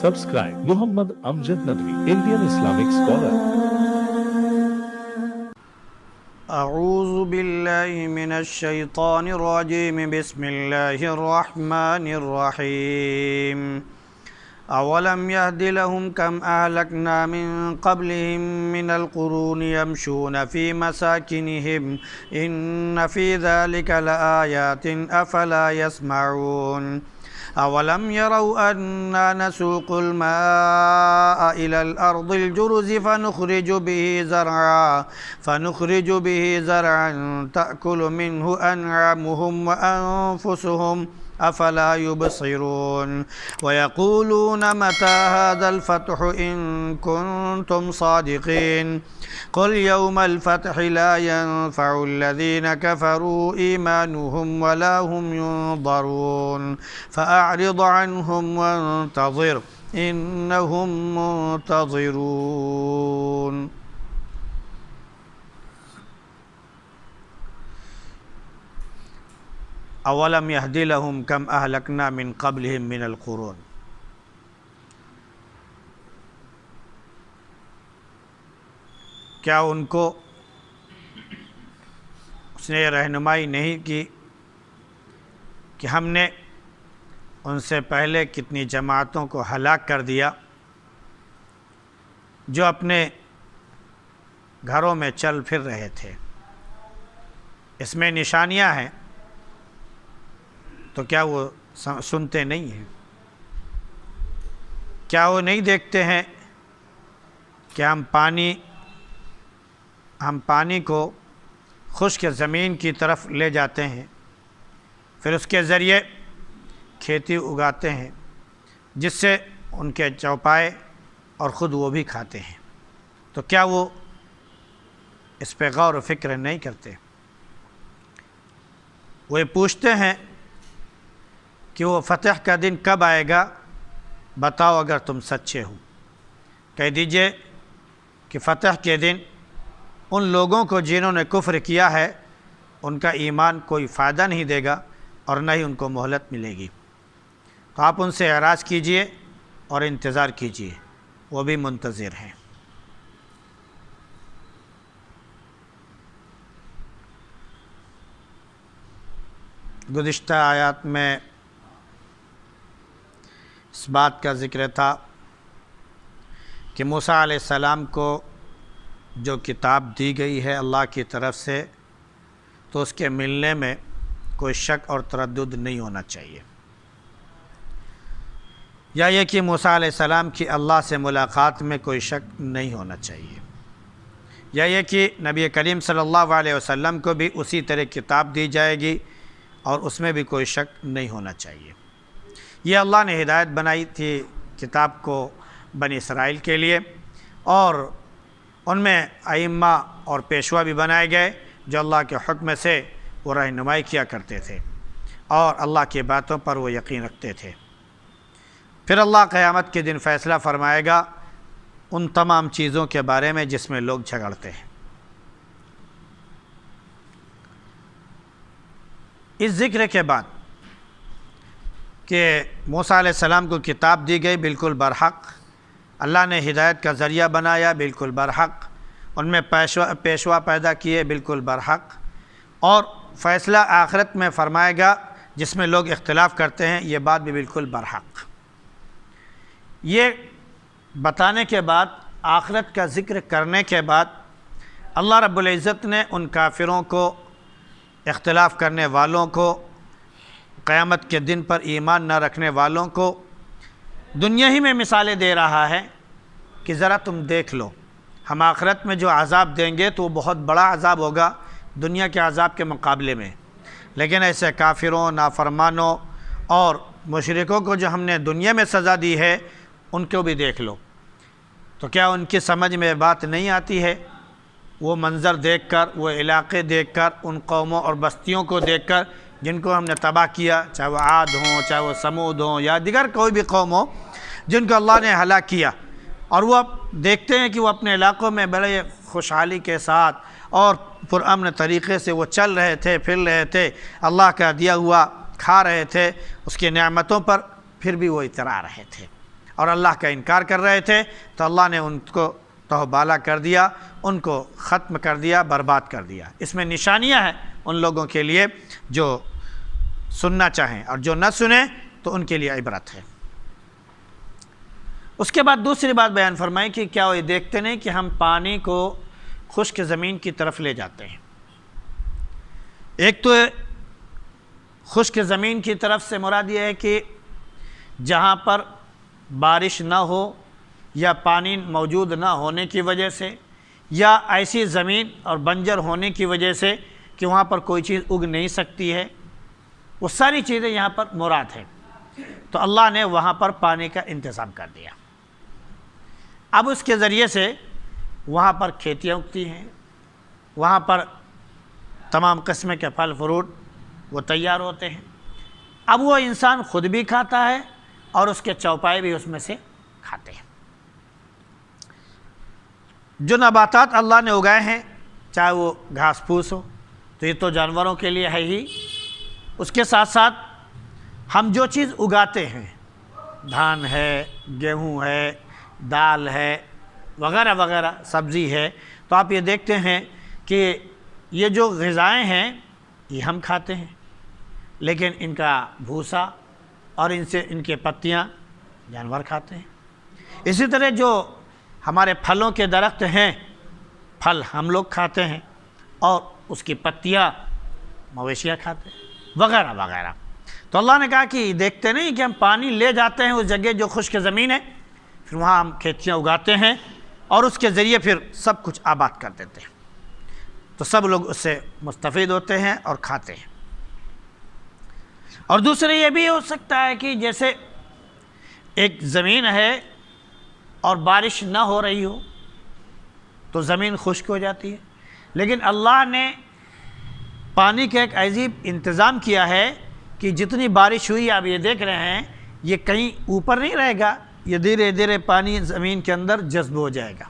Subscribe Muhammad Amjad Nadwi, Indian Islamic scholar. اعوذ باللہ من الشیطان الرجیم بسم اللہ الرحمن الرحیم اولم یہد لہم کم اہلکنا من قبلہم من القرون یمشون فی مساکنہم ان فی ذلک لآیات افلا یسمعون اولم يروا أنا نسوق الماء إلى الأرض الجرز فنخرج به زرعا تأكل منه أنعامهم وأنفسهم أفلا يبصرون ويقولون متى هذا الفتح إن كنتم صادقين قل يوم الفتح لا ينفع الذين كفروا إيمانهم ولا هم ينظرون فأعرض عنهم وانتظر إنهم منتظرون. اولم یہد لہم کم اہلکنا من قبلہم من القرون. کیا ان کو اس نے رہنمائی نہیں کی کہ ہم نے ان سے پہلے کتنی جماعتوں کو ہلاک کر دیا جو اپنے گھروں میں چل پھر رہے تھے. اس میں نشانیاں ہیں تو کیا وہ سنتے نہیں ہیں؟ کیا وہ نہیں دیکھتے ہیں کہ ہم پانی کو خشک زمین کی طرف لے جاتے ہیں، پھر اس کے ذریعے کھیتی اگاتے ہیں جس سے ان کے چوپائے اور خود وہ بھی کھاتے ہیں. تو کیا وہ اس پہ غور و فکر نہیں کرتے؟ وہ یہ پوچھتے ہیں کہ وہ فتح کا دن کب آئے گا، بتاؤ اگر تم سچے ہو. کہہ دیجئے کہ فتح کے دن ان لوگوں کو جنہوں نے کفر کیا ہے ان کا ایمان کوئی فائدہ نہیں دے گا اور نہ ہی ان کو مہلت ملے گی. تو آپ ان سے اعراض کیجئے اور انتظار کیجئے، وہ بھی منتظر ہیں. گزشتہ آیات میں اس بات کا ذکر تھا کہ موسیٰ علیہ السلام کو جو کتاب دی گئی ہے اللہ کی طرف سے تو اس کے ملنے میں کوئی شک اور تردد نہیں ہونا چاہیے، یا یہ کہ موسیٰ علیہ السلام کی اللہ سے ملاقات میں کوئی شک نہیں ہونا چاہیے، یا یہ کہ نبی کریم صلی اللہ علیہ وسلم کو بھی اسی طرح کتاب دی جائے گی اور اس میں بھی کوئی شک نہیں ہونا چاہیے. یہ اللہ نے ہدایت بنائی تھی کتاب کو بنی اسرائیل کے لیے، اور ان میں ائمہ اور پیشوا بھی بنائے گئے جو اللہ کے حکم سے وہ رہنمائی کیا کرتے تھے اور اللہ کی باتوں پر وہ یقین رکھتے تھے. پھر اللہ قیامت کے دن فیصلہ فرمائے گا ان تمام چیزوں کے بارے میں جس میں لوگ جھگڑتے ہیں. اس ذکر کے بعد کہ موسیٰ علیہ السلام کو کتاب دی گئی بالکل برحق، اللہ نے ہدایت کا ذریعہ بنایا بالکل برحق، ان میں پیشوا پیدا کیے بالکل برحق، اور فیصلہ آخرت میں فرمائے گا جس میں لوگ اختلاف کرتے ہیں، یہ بات بھی بالکل برحق. یہ بتانے کے بعد، آخرت کا ذکر کرنے کے بعد، اللہ رب العزت نے ان کافروں کو، اختلاف کرنے والوں کو، قیامت کے دن پر ایمان نہ رکھنے والوں کو دنیا ہی میں مثالیں دے رہا ہے کہ ذرا تم دیکھ لو، ہم آخرت میں جو عذاب دیں گے تو وہ بہت بڑا عذاب ہوگا دنیا کے عذاب کے مقابلے میں. لیکن ایسے کافروں، نافرمانوں اور مشرکوں کو جو ہم نے دنیا میں سزا دی ہے ان کو بھی دیکھ لو. تو کیا ان کی سمجھ میں بات نہیں آتی ہے؟ وہ منظر دیکھ کر، وہ علاقے دیکھ کر، ان قوموں اور بستیوں کو دیکھ کر جن کو ہم نے تباہ کیا، چاہے وہ عاد ہوں، چاہے وہ سمود ہوں، یا دیگر کوئی بھی قوم ہو جن کو اللہ نے ہلاک کیا، اور وہ اب دیکھتے ہیں کہ وہ اپنے علاقوں میں بڑے خوشحالی کے ساتھ اور پرامن طریقے سے وہ چل رہے تھے، پھر رہے تھے، اللہ کا دیا ہوا کھا رہے تھے، اس کی نعمتوں پر پھر بھی وہ اترا رہے تھے اور اللہ کا انکار کر رہے تھے، تو اللہ نے ان کو تہبالا کر دیا، ان کو ختم کر دیا، برباد کر دیا۔ اس میں نشانیاں ہیں ان لوگوں کے لیے جو سننا چاہیں، اور جو نہ سنیں تو ان کے لیے عبرت ہے۔ اس کے بعد دوسری بات بیان فرمائی کہ کیا وہ یہ دیکھتے نہیں کہ ہم پانی کو خشک زمین کی طرف لے جاتے ہیں۔ ایک تو خشک زمین کی طرف سے مراد یہ ہے کہ جہاں پر بارش نہ ہو یا پانی موجود نہ ہونے کی وجہ سے، یا ایسی زمین اور بنجر ہونے کی وجہ سے کہ وہاں پر کوئی چیز اگ نہیں سکتی ہے، وہ ساری چیزیں یہاں پر مراد ہیں۔ تو اللہ نے وہاں پر پانی کا انتظام کر دیا۔ اب اس کے ذریعے سے وہاں پر کھیتیاں اگتی ہیں، وہاں پر تمام قسم کے پھل فروٹ وہ تیار ہوتے ہیں۔ اب وہ انسان خود بھی کھاتا ہے اور اس کے چوپائے بھی اس میں سے کھاتے ہیں۔ جو نباتات اللہ نے اگائے ہیں، چاہے وہ گھاس پھوس ہو تو یہ تو جانوروں کے لیے ہے ہی، اس کے ساتھ ساتھ ہم جو چیز اگاتے ہیں، دھان ہے، گیہوں ہے، دال ہے، وغیرہ وغیرہ، سبزی ہے، تو آپ یہ دیکھتے ہیں کہ یہ جو غذائیں ہیں یہ ہم کھاتے ہیں، لیکن ان کا بھوسا اور ان کے پتیاں جانور کھاتے ہیں۔ اسی طرح جو ہمارے پھلوں کے درخت ہیں، پھل ہم لوگ کھاتے ہیں اور اس کی پتیاں مویشیاں کھاتے ہیں، وغیرہ وغیرہ۔ تو اللہ نے کہا کہ دیکھتے نہیں کہ ہم پانی لے جاتے ہیں اس جگہ جو خشک زمین ہے، پھر وہاں ہم کھیتیاں اگاتے ہیں اور اس کے ذریعے پھر سب کچھ آباد کر دیتے ہیں، تو سب لوگ اس سے مستفید ہوتے ہیں اور کھاتے ہیں۔ اور دوسرے یہ بھی ہو سکتا ہے کہ جیسے ایک زمین ہے اور بارش نہ ہو رہی ہو تو زمین خشک ہو جاتی ہے، لیکن اللہ نے پانی کا ایک عجیب انتظام کیا ہے کہ جتنی بارش ہوئی آپ یہ دیکھ رہے ہیں یہ کہیں اوپر نہیں رہے گا، یہ دھیرے دھیرے پانی زمین کے اندر جذب ہو جائے گا۔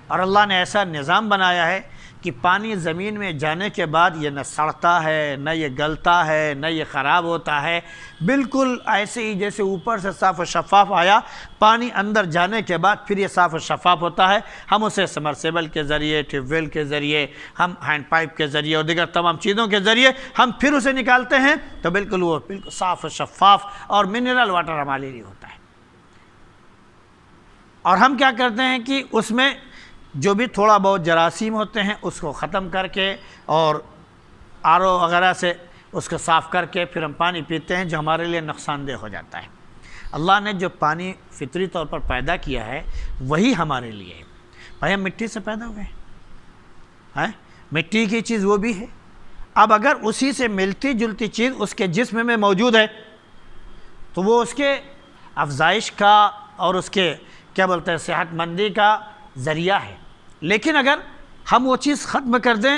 اور اللہ نے ایسا نظام بنایا ہے کہ پانی زمین میں جانے کے بعد یہ نہ سڑتا ہے، نہ یہ گلتا ہے، نہ یہ خراب ہوتا ہے، بالکل ایسے ہی جیسے اوپر سے صاف و شفاف آیا، پانی اندر جانے کے بعد پھر یہ صاف و شفاف ہوتا ہے۔ ہم اسے سمرسیبل کے ذریعے، ٹیوب ویل کے ذریعے، ہم ہینڈ پائپ کے ذریعے اور دیگر تمام چیزوں کے ذریعے ہم پھر اسے نکالتے ہیں تو بالکل وہ بالکل صاف و شفاف اور منرل واٹر ہمارے لیے ہوتا ہے۔ اور ہم کیا کرتے ہیں کہ اس میں جو بھی تھوڑا بہت جراثیم ہوتے ہیں اس کو ختم کر کے اور آر او وغیرہ سے اس کو صاف کر کے پھر ہم پانی پیتے ہیں جو ہمارے لیے نقصان دہ ہو جاتا ہے۔ اللہ نے جو پانی فطری طور پر پیدا کیا ہے وہی ہمارے لیے ہے۔ بھائی ہم مٹی سے پیدا ہوئے ہیں، مٹی کی چیز وہ بھی ہے، اب اگر اسی سے ملتی جلتی چیز اس کے جسم میں موجود ہے تو وہ اس کے افزائش کا اور اس کے کیا بولتے ہیں صحت مندی کا ذریعہ ہے۔ لیکن اگر ہم وہ چیز ختم کر دیں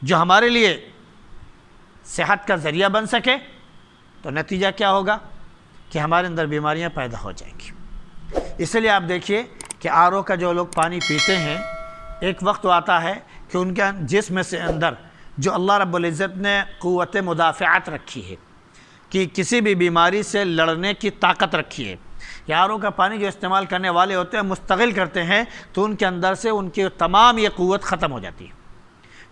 جو ہمارے لیے صحت کا ذریعہ بن سکے تو نتیجہ کیا ہوگا کہ ہمارے اندر بیماریاں پیدا ہو جائیں گی۔ اس لیے آپ دیکھیے کہ آر او کا جو لوگ پانی پیتے ہیں، ایک وقت آتا ہے کہ ان کے جسم سے اندر جو اللہ رب العزت نے قوت مدافعت رکھی ہے کہ کسی بھی بیماری سے لڑنے کی طاقت رکھی ہے، آر او کا پانی جو استعمال کرنے والے ہوتے ہیں مستقل کرتے ہیں تو ان کے اندر سے ان کی تمام یہ قوت ختم ہو جاتی ہے۔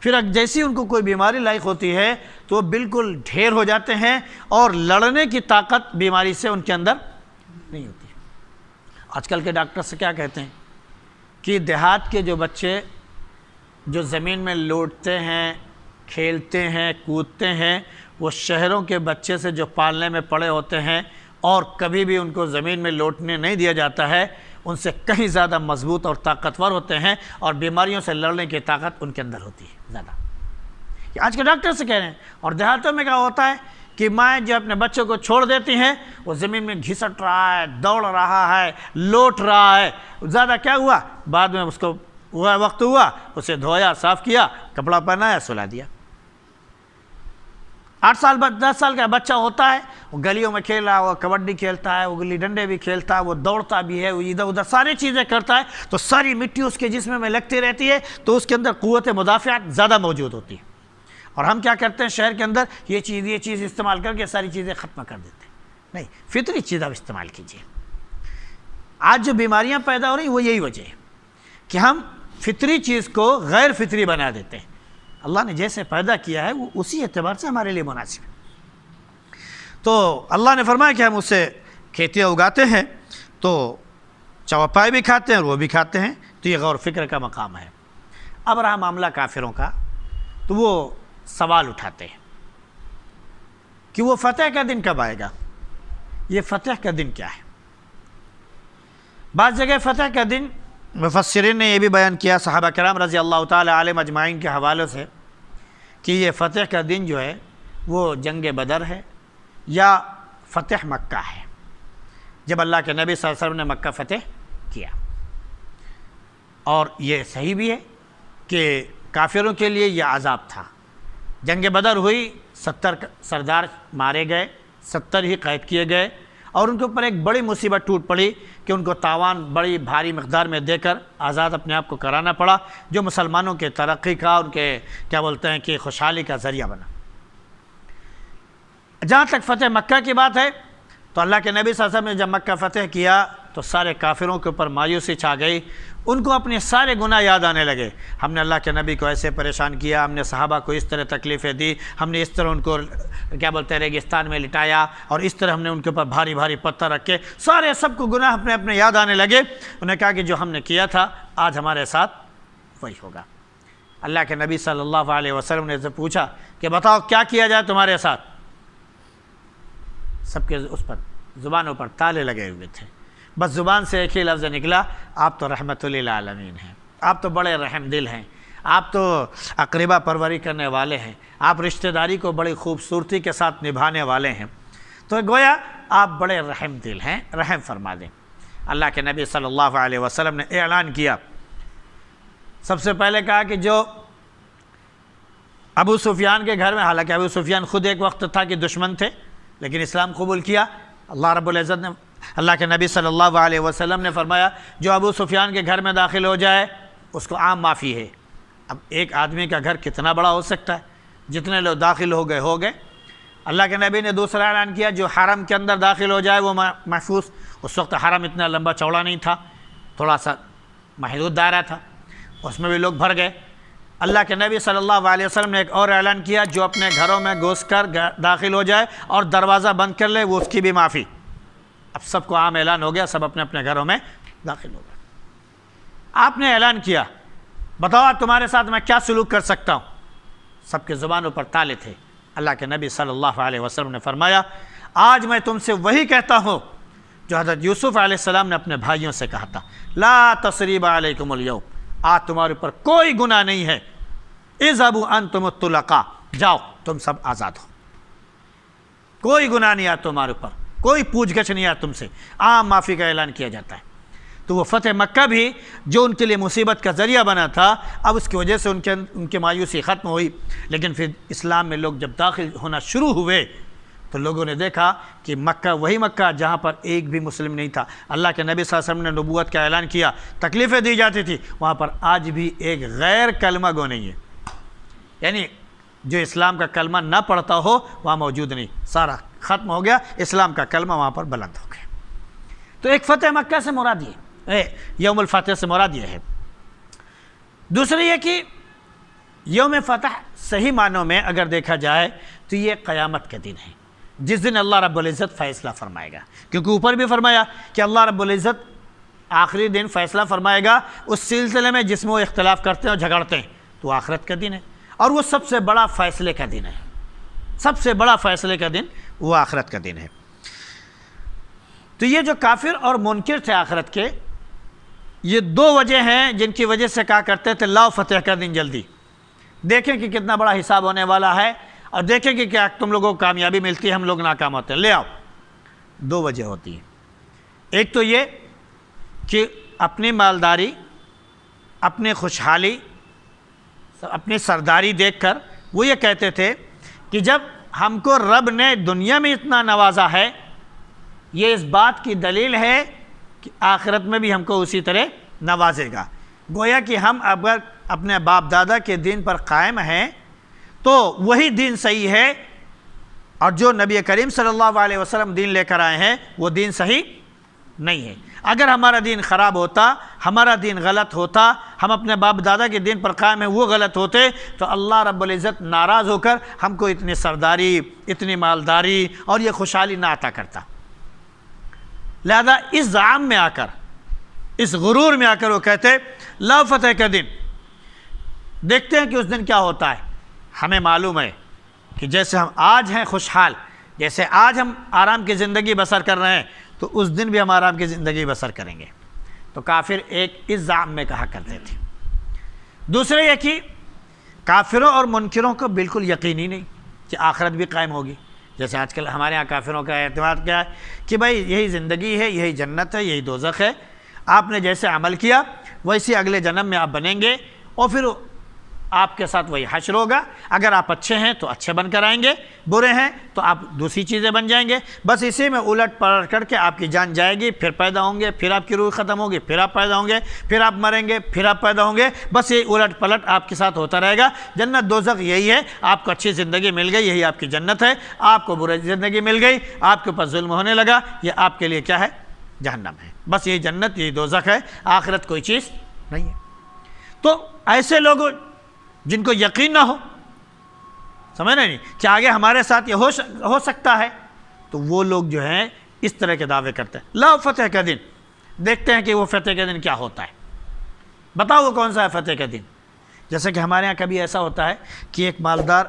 پھر جیسی ان کو کوئی بیماری لاحق ہوتی ہے تو وہ بالکل ڈھیر ہو جاتے ہیں اور لڑنے کی طاقت بیماری سے ان کے اندر نہیں ہوتی۔ آج کل کے ڈاکٹر سے کیا کہتے ہیں کہ دیہات کے جو بچے جو زمین میں لوٹتے ہیں، کھیلتے ہیں، کودتے ہیں، وہ شہروں کے بچے سے جو پالنے میں پڑے ہوتے ہیں اور کبھی بھی ان کو زمین میں لوٹنے نہیں دیا جاتا ہے، ان سے کہیں زیادہ مضبوط اور طاقتور ہوتے ہیں اور بیماریوں سے لڑنے کی طاقت ان کے اندر ہوتی ہے زیادہ۔ یہ آج کے ڈاکٹر سے کہہ رہے ہیں۔ اور دیہاتوں میں کیا ہوتا ہے کہ مائیں جو اپنے بچوں کو چھوڑ دیتی ہیں وہ زمین میں گھسٹ رہا ہے، دوڑ رہا ہے، لوٹ رہا ہے، زیادہ کیا ہوا، بعد میں اس کو وقت ہوا اسے دھویا، صاف کیا، کپڑا پہنایا، سلا دیا۔ 8 سال 10 سال کا بچہ ہوتا ہے، وہ گلیوں میں کھیل رہا ہے، وہ کبڈی کھیلتا ہے، وہ گلی ڈنڈے بھی کھیلتا ہے، وہ دوڑتا بھی ہے، وہ ادھر ادھر ساری چیزیں کرتا ہے، تو ساری مٹی اس کے جسم میں لگتی رہتی ہے تو اس کے اندر قوت مدافعت زیادہ موجود ہوتی ہے۔ اور ہم کیا کرتے ہیں شہر کے اندر یہ چیز استعمال کر کے ساری چیزیں ختم کر دیتے ہیں۔ نہیں، فطری چیز آپ استعمال کیجیے۔ آج جو بیماریاں پیدا ہو رہی ہیں وہ یہی وجہ ہے کہ ہم فطری چیز کو غیر فطری بنا دیتے ہیں۔ اللہ نے جیسے پیدا کیا ہے وہ اسی اعتبار سے ہمارے لیے مناسب ہے۔ تو اللہ نے فرمایا کہ ہم اس سے کھیتیاں اگاتے ہیں، تو چوپائے بھی کھاتے ہیں اور وہ بھی کھاتے ہیں، تو یہ غور و فکر کا مقام ہے۔ اب رہا معاملہ کافروں کا، تو وہ سوال اٹھاتے ہیں کہ وہ فتح کا دن کب آئے گا، یہ فتح کا دن کیا ہے؟ بعض جگہ فتح کا دن مفسرین نے یہ بھی بیان کیا صحابہ کرام رضی اللہ تعالی علیہم اجمعین کے حوالے سے کہ یہ فتح کا دن جو ہے وہ جنگ بدر ہے یا فتح مکہ ہے، جب اللہ کے نبی صلی اللہ علیہ وسلم نے مکہ فتح کیا۔ اور یہ صحیح بھی ہے کہ کافروں کے لیے یہ عذاب تھا۔ جنگ بدر ہوئی، 70 سردار مارے گئے، 70 ہی قید کیے گئے، اور ان کے اوپر ایک بڑی مصیبت ٹوٹ پڑی کہ ان کو تاوان بڑی بھاری مقدار میں دے کر آزاد اپنے آپ کو کرانا پڑا، جو مسلمانوں کے ترقی کا، ان کے کیا بولتے ہیں کہ خوشحالی کا ذریعہ بنا۔ جہاں تک فتح مکہ کی بات ہے تو اللہ کے نبی صلی اللہ علیہ وسلم نے جب مکہ فتح کیا تو سارے کافروں کے اوپر مایوسی چھا گئی، ان کو اپنے سارے گناہ یاد آنے لگے۔ ہم نے اللہ کے نبی کو ایسے پریشان کیا، ہم نے صحابہ کو اس طرح تکلیفیں دی، ہم نے اس طرح ان کو کیا بولتے ہیں ریگستان میں لٹایا، اور اس طرح ہم نے ان کے اوپر بھاری بھاری پتھر رکھے، سارے سب کو گناہ اپنے اپنے یاد آنے لگے۔ انہوں نے کہا کہ جو ہم نے کیا تھا آج ہمارے ساتھ وہی ہوگا۔ اللہ کے نبی صلی اللہ علیہ وسلم نے پوچھا کہ بتاؤ کیا کیا جائے تمہارے ساتھ؟ سب کے اس پر زبانوں پر تالے لگے ہوئے تھے، بس زبان سے ایک ہی لفظ نکلا، آپ تو رحمت للعالمین ہیں، آپ تو بڑے رحم دل ہیں، آپ تو اقربا پروری کرنے والے ہیں، آپ رشتہ داری کو بڑی خوبصورتی کے ساتھ نبھانے والے ہیں، تو گویا آپ بڑے رحم دل ہیں، رحم فرما دیں۔ اللہ کے نبی صلی اللہ علیہ وسلم نے اعلان کیا، سب سے پہلے کہا کہ جو ابو سفیان کے گھر میں، حالانکہ ابو سفیان خود ایک وقت تھا کہ دشمن تھے لیکن اسلام قبول کیا، اللہ رب العزت نے، اللہ کے نبی صلی اللہ علیہ وسلم نے فرمایا جو ابو سفیان کے گھر میں داخل ہو جائے اس کو عام معافی ہے۔ اب ایک آدمی کا گھر کتنا بڑا ہو سکتا ہے، جتنے لوگ داخل ہو گئے۔ اللہ کے نبی نے دوسرا اعلان کیا جو حرم کے اندر داخل ہو جائے وہ محفوظ۔ اس وقت حرم اتنا لمبا چوڑا نہیں تھا، تھوڑا سا محدود دائرہ تھا، اس میں بھی لوگ بھر گئے۔ اللہ کے نبی صلی اللہ علیہ وسلم نے ایک اور اعلان کیا جو اپنے گھروں میں گھس کر داخل ہو جائے اور دروازہ بند کر لے وہ اس کی بھی معافی۔ اب سب کو عام اعلان ہو گیا، سب اپنے اپنے گھروں میں داخل ہو گئے۔ آپ نے اعلان کیا، بتاؤ تمہارے ساتھ میں کیا سلوک کر سکتا ہوں؟ سب کے زبانوں پر تالے تھے۔ اللہ کے نبی صلی اللہ علیہ وسلم نے فرمایا آج میں تم سے وہی کہتا ہوں جو حضرت یوسف علیہ السلام نے اپنے بھائیوں سے کہا تھا، لا تثریب علیکم اليوم، آج تمہارے اوپر کوئی گناہ نہیں ہے، اذهبوا انتم الطلقاء، جاؤ تم سب آزاد ہو، کوئی گناہ نہیں آیا تمہارے اوپر، کوئی پوچھ گچھ نہیں آیا تم سے، عام معافی کا اعلان کیا جاتا ہے۔ تو وہ فتح مکہ بھی جو ان کے لیے مصیبت کا ذریعہ بنا تھا، اب اس کی وجہ سے ان کی مایوسی ختم ہوئی، لیکن پھر اسلام میں لوگ جب داخل ہونا شروع ہوئے تو لوگوں نے دیکھا کہ مکہ وہی مکہ جہاں پر ایک بھی مسلم نہیں تھا۔ اللہ کے نبی صلی اللہ علیہ وسلم نے نبوت کا اعلان کیا، تکلیفیں دی جاتی تھی، وہاں پر آج بھی ایک غیر کلمہ گو نہیں ہے، یعنی جو اسلام کا کلمہ نہ پڑھتا ہو وہاں موجود نہیں، سارا ختم ہو گیا، اسلام کا کلمہ وہاں پر بلند ہو گیا۔ تو ایک فتح مکہ سے مراد یہ یوم الفتح سے مراد یہ ہے۔ دوسری یہ کہ یوم فتح صحیح معنوں میں اگر دیکھا جائے تو یہ قیامت کا دن ہے، جس دن اللہ رب العزت فیصلہ فرمائے گا، کیونکہ اوپر بھی فرمایا کہ اللہ رب العزت آخری دن فیصلہ فرمائے گا اس سلسلے میں جس میں وہ اختلاف کرتے ہیں اور جھگڑتے ہیں، تو آخرت کا دن ہے، اور وہ سب سے بڑا فیصلے کا دن ہے، سب سے بڑا فیصلے کا دن وہ آخرت کا دن ہے۔ تو یہ جو کافر اور منکر تھے آخرت کے، یہ دو وجہ ہیں جن کی وجہ سے کہا کرتے تھے لاؤ فتح کا دن جلدی، دیکھیں کہ کتنا بڑا حساب ہونے والا ہے اور دیکھیں کہ کیا تم لوگوں کو کامیابی ملتی ہے، ہم لوگ ناکام ہوتے ہیں، لے آؤ۔ دو وجہ ہوتی ہیں، ایک تو یہ کہ اپنی مالداری، اپنی خوشحالی، اپنی سرداری دیکھ کر وہ یہ کہتے تھے کہ جب ہم کو رب نے دنیا میں اتنا نوازا ہے، یہ اس بات کی دلیل ہے کہ آخرت میں بھی ہم کو اسی طرح نوازے گا۔ گویا کہ ہم اگر اپنے باپ دادا کے دین پر قائم ہیں تو وہی دین صحیح ہے، اور جو نبی کریم صلی اللہ علیہ وسلم دین لے کر آئے ہیں وہ دین صحیح نہیں ہے۔ اگر ہمارا دین خراب ہوتا، ہمارا دین غلط ہوتا، ہم اپنے باپ دادا کے دین پر قائم ہیں وہ غلط ہوتے، تو اللہ رب العزت ناراض ہو کر ہم کو اتنی سرداری، اتنی مالداری اور یہ خوشحالی نہ عطا کرتا۔ لہذا اس زعم میں آ کر، اس غرور میں آ کر وہ کہتے لا فتح کا دن۔ دیکھتے ہیں کہ اس دن کیا ہوتا ہے۔ ہمیں معلوم ہے کہ جیسے ہم آج ہیں خوشحال، جیسے آج ہم آرام کی زندگی بسر کر رہے ہیں، تو اس دن بھی ہم آرام کی زندگی بسر کریں گے۔ تو کافر ایک اس زعم میں کہا کرتے تھے۔ دوسرے یہ کہ کافروں اور منکروں کو بالکل یقینی نہیں کہ آخرت بھی قائم ہوگی۔ جیسے آج کل ہمارے ہاں کافروں کا اعتماد کیا ہے کہ بھائی یہی زندگی ہے، یہی جنت ہے، یہی دوزخ ہے، آپ نے جیسے عمل کیا ویسے اگلے جنم میں آپ بنیں گے، اور پھر آپ کے ساتھ وہی حشر ہوگا۔ اگر آپ اچھے ہیں تو اچھے بن کر آئیں گے، برے ہیں تو آپ دوسری چیزیں بن جائیں گے۔ بس اسی میں الٹ پلٹ کر کے آپ کی جان جائے گی، پھر پیدا ہوں گے، پھر آپ کی روح ختم ہوگی، پھر آپ پیدا ہوں گے، پھر آپ مریں گے، پھر آپ پیدا ہوں گے۔ بس یہ الٹ پلٹ آپ کے ساتھ ہوتا رہے گا۔ جنت دوزخ یہی ہے، آپ کو اچھی زندگی مل گئی، یہی آپ کی جنت ہے، آپ کو بری زندگی مل گئی، آپ کے اوپر ظلم ہونے لگا، یہ آپ کے لیے کیا ہے؟ جہنم ہے۔ بس یہی جنت، یہی دوزخ ہے، آخرت کوئی چیز نہیں ہے۔ تو ایسے لوگ جن کو یقین نہ ہو، سمجھ رہے نہیں کہ آگے ہمارے ساتھ یہ ہو سکتا ہے، تو وہ لوگ جو ہیں اس طرح کے دعوے کرتے ہیں۔ لا فتح کا دن، دیکھتے ہیں کہ وہ فتح کا دن کیا ہوتا ہے۔ بتاؤ وہ کون سا ہے فتح کا دن؟ جیسے کہ ہمارے ہاں کبھی ایسا ہوتا ہے کہ ایک مالدار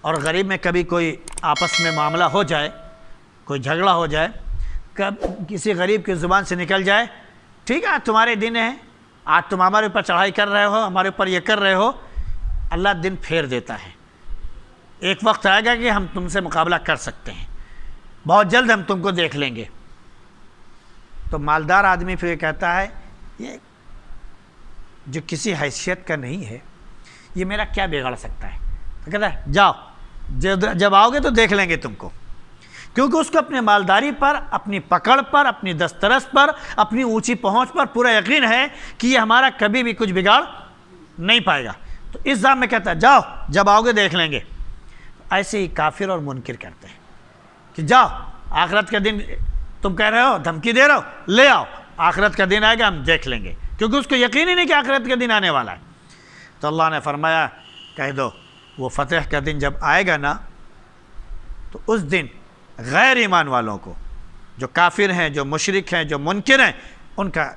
اور غریب میں کبھی کوئی آپس میں معاملہ ہو جائے، کوئی جھگڑا ہو جائے، کسی غریب کی زبان سے نکل جائے، ٹھیک ہے تمہارے دن ہیں، آج تم ہمارے اوپر چڑھائی کر رہے ہو، ہمارے اوپر یہ کر رہے ہو، اللہ دن پھیر دیتا ہے۔ ایک وقت آئے گا کہ ہم تم سے مقابلہ کر سکتے ہیں، بہت جلد ہم تم کو دیکھ لیں گے۔ تو مالدار آدمی پھر کہتا ہے یہ جو کسی حیثیت کا نہیں ہے، یہ میرا کیا بگاڑ سکتا ہے؟ تو کہتا ہے جاؤ، جب آؤ گے تو دیکھ لیں گے تم کو، کیونکہ اس کو اپنے مالداری پر، اپنی پکڑ پر، اپنی دسترس پر، اپنی اونچی پہنچ پر پورا یقین ہے کہ یہ ہمارا کبھی بھی کچھ بگاڑ نہیں پائے گا۔ تو اس ذات میں کہتا ہے جاؤ، جب آؤ گے دیکھ لیں گے۔ ایسے ہی کافر اور منکر کرتے ہیں کہ جاؤ، آخرت کا دن تم کہہ رہے ہو، دھمکی دے رہے ہو، لے آؤ، آخرت کا دن آئے گا ہم دیکھ لیں گے، کیونکہ اس کو یقین ہی نہیں کہ آخرت کا دن آنے والا ہے۔ تو اللہ نے فرمایا کہہ دو وہ فتح کا دن جب آئے گا نا، تو اس دن غیر ایمان والوں کو، جو کافر ہیں، جو مشرک ہیں، جو منکر ہیں، ان کا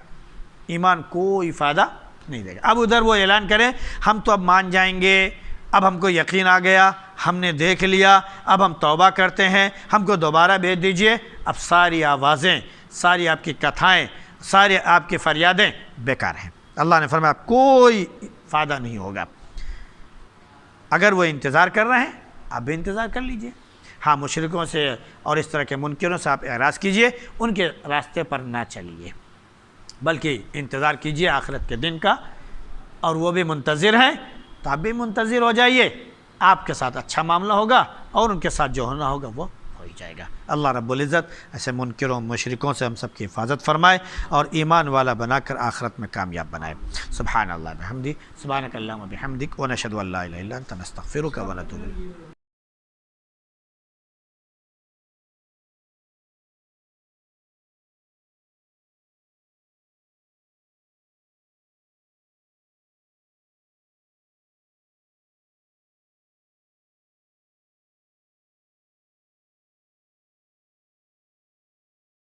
ایمان کوئی فائدہ نہیں دے گا۔ اب ادھر وہ اعلان کریں ہم تو اب مان جائیں گے، اب ہم کو یقین آ گیا، ہم نے دیکھ لیا، اب ہم توبہ کرتے ہیں، ہم کو دوبارہ بھیج دیجئے۔ اب ساری آوازیں، ساری آپ کی کتھائیں، ساری آپ کی فریادیں بیکار ہیں۔ اللہ نے فرمایا کوئی فائدہ نہیں ہوگا۔ اگر وہ انتظار کر رہے ہیں آپ بھی انتظار کر لیجئے۔ ہاں مشرکوں سے اور اس طرح کے منکروں سے آپ اعراض کیجئے، ان کے راستے پر نہ چلیے، بلکہ انتظار کیجئے آخرت کے دن کا، اور وہ بھی منتظر ہیں تو آپ بھی منتظر ہو جائیے، آپ کے ساتھ اچھا معاملہ ہوگا اور ان کے ساتھ جو ہونا ہوگا وہ ہو ہی جائے گا۔ اللہ رب العزت ایسے منکروں مشرکوں سے ہم سب کی حفاظت فرمائے اور ایمان والا بنا کر آخرت میں کامیاب بنائے۔ سبحان اللہ بحمدی، سبحانک اللہم وبحمدک، ونشہد ان لا الہ الا انت نستغفرک ونتوب الیک۔